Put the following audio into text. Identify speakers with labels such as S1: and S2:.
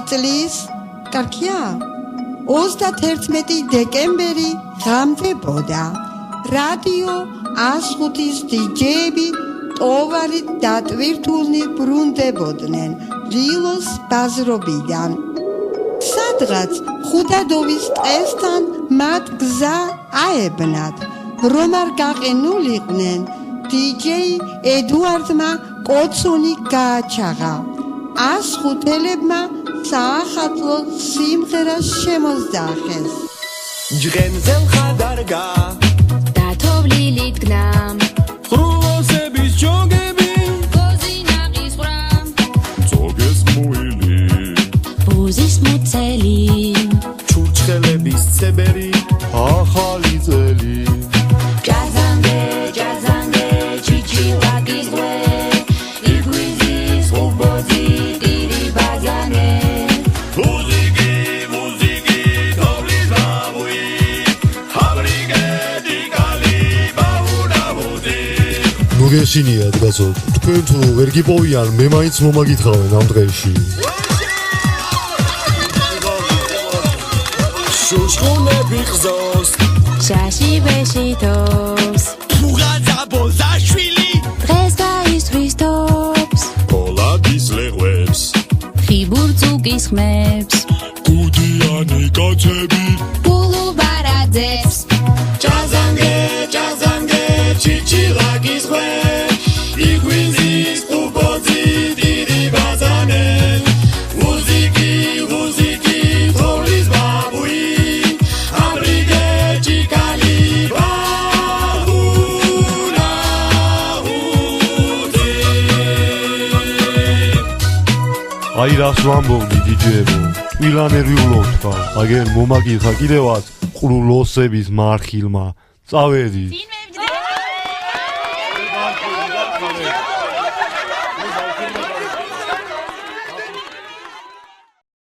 S1: წლის, კარგია? 31 დეკემბერი გამდებოდა. რადიო 105-ის დიჯეები ტოვარით დატვირთულნი ბრუნდებოდნენ დილოს ბაზრობიდან. სადღაც ხუდადოვის ტყესთან მათ გზა აებნათ, რომ არ გაყინულიყვნენ, დიჯეი ედუარდმა კოცონი გააჩაღა. 105-ლებმა საახალწლო სიმღერას შემოსძახეს.
S2: ჯღენზე ხადარგა
S3: დათოვლილი დგნა
S2: ხრუოსების ჯოგები
S3: გოზინაყის ხრა
S2: ზოგეს მუილი
S3: ბუზის მუცელი
S2: ჩურჩხელების ცებერი ახალი წელი
S3: ჯაზანგე ჯაზანგე ჩიჩილაკის ღვე იგვიზის უბოზი ტირი ბაზანე
S4: გესინიათ კაცო, თქვენ თუ ვერ გიპოვიან, მე მაინც მომაგითხავენ ამ დღეში.
S2: შუშკუნები ხზოს,
S3: შაში ვეშითობს,
S2: ფუღაძა ბოზაშვილი,
S3: დღეს გაისთვის თობს,
S2: პოლადის ლეღვებს,
S3: ხიბურწუკის ხმებს,
S2: გუდიანი კაცები,
S3: გულუბარაძებს,
S2: ჯაზანგე, ჯაზანგე, ჩიჩილაკის ღვე იგვიზის უბოზი ტირი ბაზანე მუსიკი, მუსიკი, თოვლის ბაბუი ამრიგე ჭიკალი ბაბუნა უძე
S4: აი რას ვამბობდი დიჯეებო, ტვილანერვიულობთ ხა, აგერ მომაგიხა კიდევაც ყრულოსების მარხილმა, წავედით.